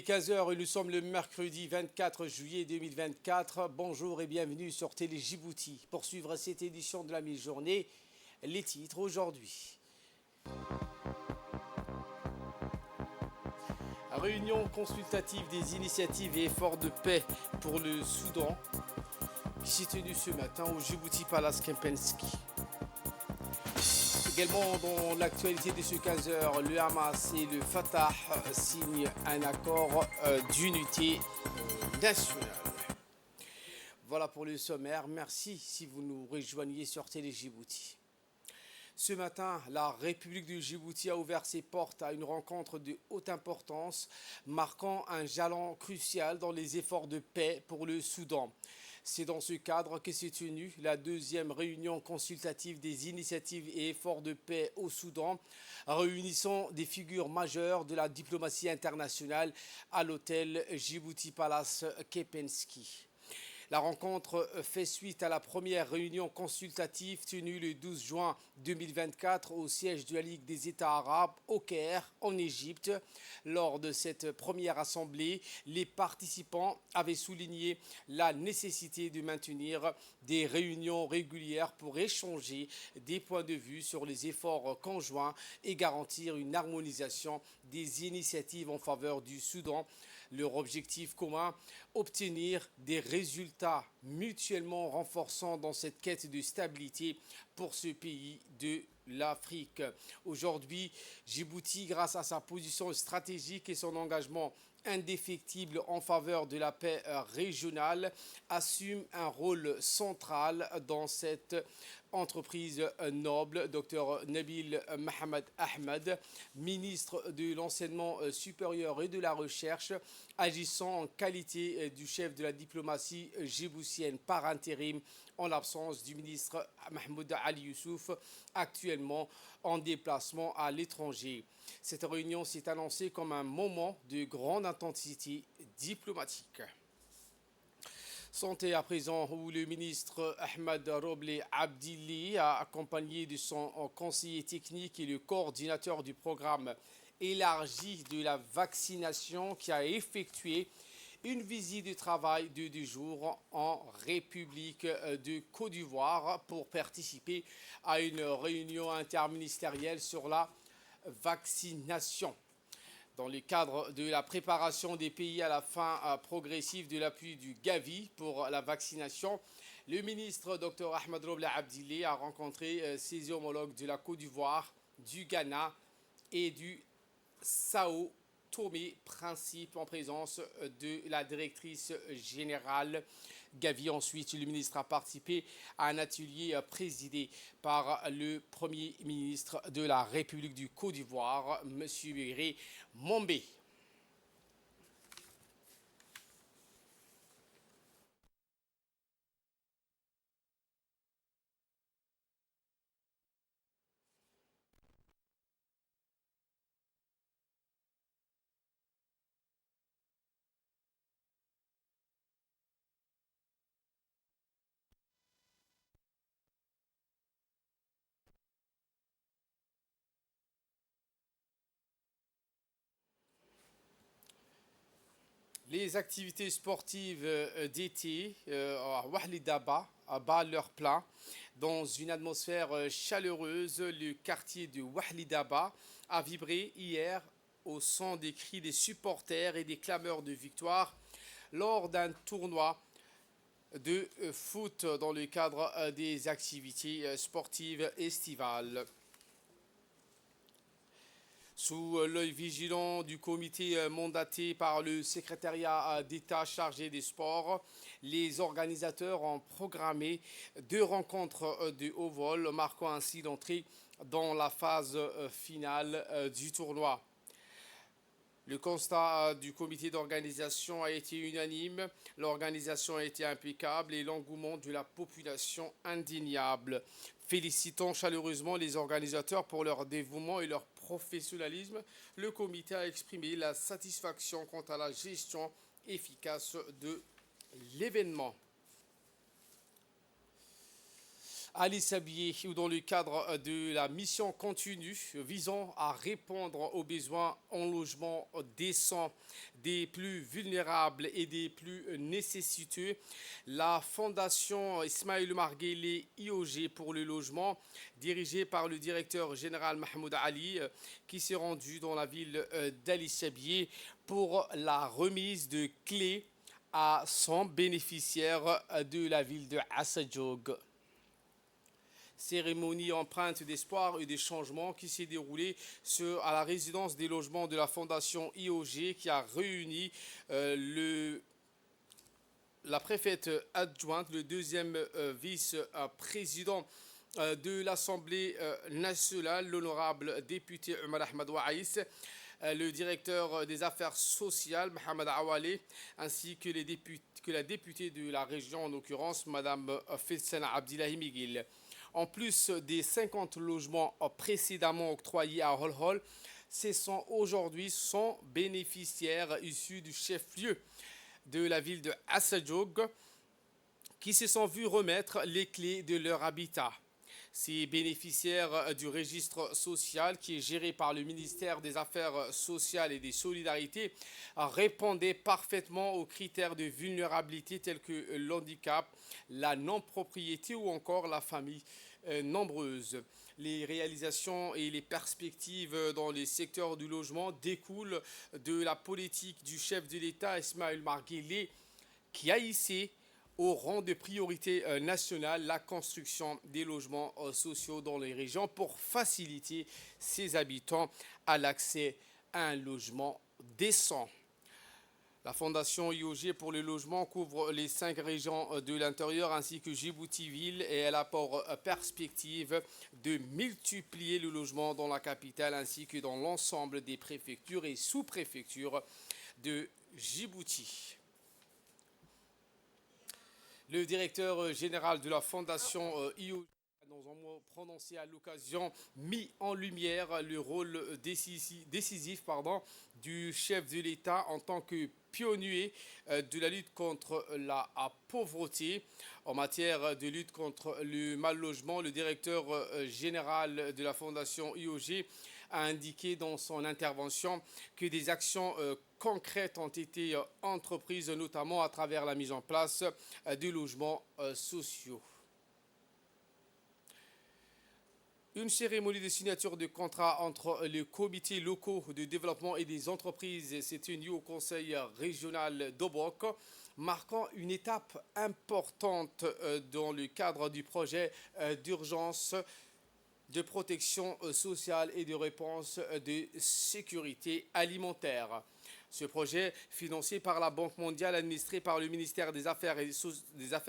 15 heures et nous sommes le mercredi 24 juillet 2024. Bonjour et bienvenue sur Télé Djibouti. Pour suivre cette édition de la mi-journée, les titres aujourd'hui. Réunion consultative des initiatives et efforts de paix pour le Soudan qui s'est tenue ce matin au Djibouti Palace Kempinski. Également dans l'actualité de ce 15 heures, le Hamas et le Fatah signent un accord d'unité nationale. Voilà pour le sommaire. Merci si vous nous rejoignez sur Télé Djibouti. Ce matin, la République du Djibouti a ouvert ses portes à une rencontre de haute importance, marquant un jalon crucial dans les efforts de paix pour le Soudan. C'est dans ce cadre que s'est tenue la deuxième réunion consultative des initiatives et efforts de paix au Soudan, réunissant des figures majeures de la diplomatie internationale à l'hôtel Djibouti Palace Kempinski. La rencontre fait suite à la première réunion consultative tenue le 12 juin 2024 au siège de la Ligue des États arabes au Caire, en Égypte. Lors de cette première assemblée, les participants avaient souligné la nécessité de maintenir des réunions régulières pour échanger des points de vue sur les efforts conjoints et garantir une harmonisation des initiatives en faveur du Soudan. Leur objectif commun, obtenir des résultats mutuellement renforçants dans cette quête de stabilité pour ce pays de l'Afrique. Aujourd'hui, Djibouti, grâce à sa position stratégique et son engagement indéfectible en faveur de la paix régionale, assume un rôle central dans cette entreprise noble. Dr Nabil Mohamed Ahmed, ministre de l'Enseignement supérieur et de la Recherche, agissant en qualité du chef de la diplomatie djiboutienne par intérim en l'absence du ministre Mahmoud Ali Youssouf, actuellement en déplacement à l'étranger. Cette réunion s'est annoncée comme un moment de grande intensité diplomatique. Santé à présent, où le ministre Ahmed Roble Abdili a accompagné de son conseiller technique et le coordinateur du programme élargi de la vaccination qui a effectué une visite de travail de 2 jours en République de Côte d'Ivoire pour participer à une réunion interministérielle sur la vaccination. Dans le cadre de la préparation des pays à la fin progressive de l'appui du Gavi pour la vaccination, le ministre Dr Ahmed Roble Abdili a rencontré ses homologues de la Côte d'Ivoire, du Ghana et du Sao Tomé Principe en présence de la directrice générale Gavi. Ensuite, le ministre a participé à un atelier présidé par le Premier ministre de la République du Côte d'Ivoire, M. Biré Mombé. Les activités sportives d'été à Ouahli-Daba battent leur plein. Dans une atmosphère chaleureuse, le quartier de Ouahli-Daba a vibré hier au son des cris des supporters et des clameurs de victoire lors d'un tournoi de foot dans le cadre des activités sportives estivales. Sous l'œil vigilant du comité mandaté par le secrétariat d'État chargé des sports, les organisateurs ont programmé 2 rencontres de haut vol, marquant ainsi l'entrée dans la phase finale du tournoi. Le constat du comité d'organisation a été unanime, l'organisation a été impeccable et l'engouement de la population indéniable. Félicitant chaleureusement les organisateurs pour leur dévouement et leur professionnalisme, le comité a exprimé la satisfaction quant à la gestion efficace de l'événement. Ali Sabier, ou dans le cadre de la mission continue visant à répondre aux besoins en logement décent des plus vulnérables et des plus nécessiteux, la Fondation Ismaël Marguerite IOG pour le logement, dirigée par le directeur général Mahmoud Ali, qui s'est rendu dans la ville d'Ali Sabier pour la remise de clés à 100 bénéficiaires de la ville de Assadjoug. Cérémonie empreinte d'espoir et de changement qui s'est déroulée à la résidence des logements de la Fondation IOG qui a réuni la préfète adjointe, le deuxième vice-président de l'Assemblée nationale, l'honorable député Omar Ahmed Ouaïs, le directeur des affaires sociales, Mohamed Awale, ainsi que la députée de la région, en l'occurrence, Madame Felsana Abdillahi Miguel. En plus des 50 logements précédemment octroyés à Hol-Hol, ce sont aujourd'hui 100 bénéficiaires issus du chef-lieu de la ville de Assadjoug qui se sont vus remettre les clés de leur habitat. Ces bénéficiaires du registre social qui est géré par le ministère des Affaires sociales et des Solidarités répondaient parfaitement aux critères de vulnérabilité tels que l'handicap, la non-propriété ou encore la famille nombreuse. Les réalisations et les perspectives dans les secteurs du logement découlent de la politique du chef de l'État Ismaël Marguerite qui a hissé au rang de priorité nationale la construction des logements sociaux dans les régions pour faciliter ses habitants à l'accès à un logement décent. La Fondation IOG pour le logement couvre les 5 régions de l'intérieur ainsi que Djibouti-Ville et elle a pour perspective de multiplier le logement dans la capitale ainsi que dans l'ensemble des préfectures et sous-préfectures de Djibouti. Le directeur général de la Fondation IOG a dans un mot prononcé à l'occasion mis en lumière le rôle décisif du chef de l'État en tant que pionnier de la lutte contre la pauvreté. En matière de lutte contre le mal logement, le directeur général de la Fondation IOG a indiqué dans son intervention que des actions concrètes ont été entreprises, notamment à travers la mise en place de logements sociaux. Une cérémonie de signature de contrat entre les comités locaux de développement et des entreprises s'est tenue au Conseil régional d'Obok, marquant une étape importante dans le cadre du projet d'urgence de protection sociale et de réponse de sécurité alimentaire. Ce projet, financé par la Banque mondiale, administré par le ministère des Affaires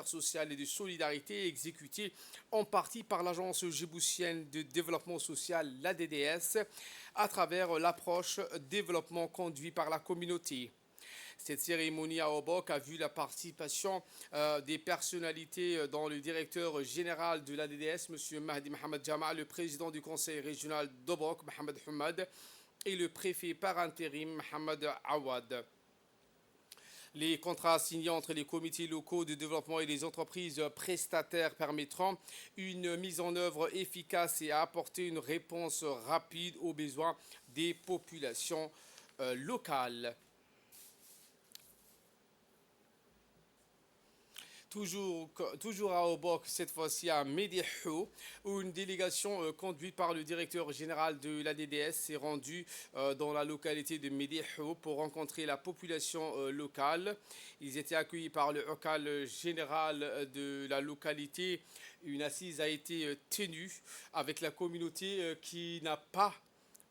sociales et de Solidarité, exécuté en partie par l'Agence djiboutienne de développement social, l'ADDS, à travers l'approche développement conduit par la communauté. Cette cérémonie à Obok a vu la participation des personnalités dont le directeur général de l'ADDS, M. Mahdi Mohamed Jama, le président du conseil régional d'Obok, Mohamed Hamad, et le préfet par intérim, Mohamed Awad. Les contrats signés entre les comités locaux de développement et les entreprises prestataires permettront une mise en œuvre efficace et à apporter une réponse rapide aux besoins des populations locales. Toujours à Obok, cette fois-ci à Médéhou, où une délégation conduite par le directeur général de l'ADDS s'est rendue dans la localité de Médéhou pour rencontrer la population locale. Ils étaient accueillis par le local général de la localité. Une assise a été tenue avec la communauté qui n'a pas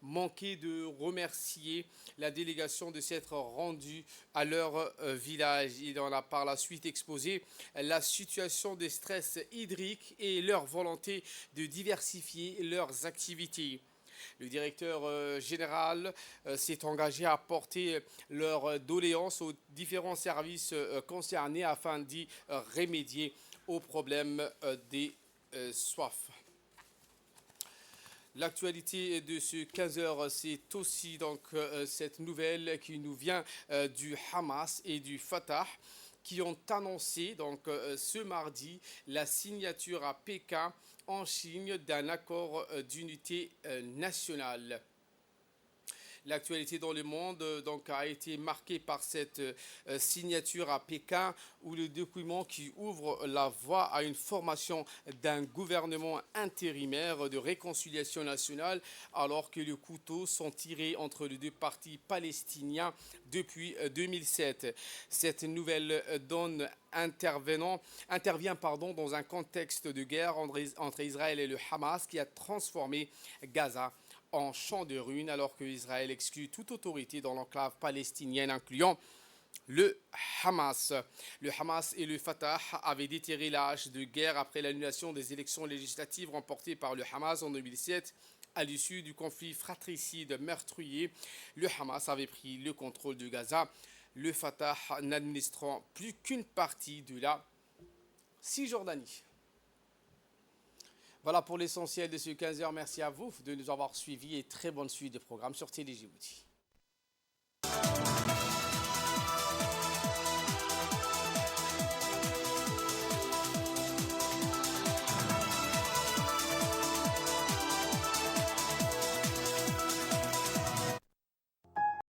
manquer de remercier la délégation de s'être rendue à leur village. Il en a par la suite exposé la situation de stress hydrique et leur volonté de diversifier leurs activités. Le directeur général s'est engagé à apporter leurs doléances aux différents services concernés afin d'y remédier aux problèmes des soifs. L'actualité de ce 15h, c'est aussi donc cette nouvelle qui nous vient du Hamas et du Fatah qui ont annoncé donc ce mardi la signature à Pékin en Chine d'un accord d'unité nationale. L'actualité dans le monde donc, a été marquée par cette signature à Pékin où le document qui ouvre la voie à une formation d'un gouvernement intérimaire de réconciliation nationale alors que les couteaux sont tirés entre les deux partis palestiniens depuis 2007. Cette nouvelle donne intervient dans un contexte de guerre entre Israël et le Hamas qui a transformé Gaza en champ de ruines alors que Israël exclut toute autorité dans l'enclave palestinienne incluant le Hamas. Le Hamas et le Fatah avaient déterré la hache de guerre après l'annulation des élections législatives remportées par le Hamas en 2007. À l'issue du conflit fratricide meurtrier, le Hamas avait pris le contrôle de Gaza, le Fatah n'administrant plus qu'une partie de la Cisjordanie. Voilà pour l'essentiel de ce 15h. Merci à vous de nous avoir suivis et très bonne suite de programme sur Télé Djibouti.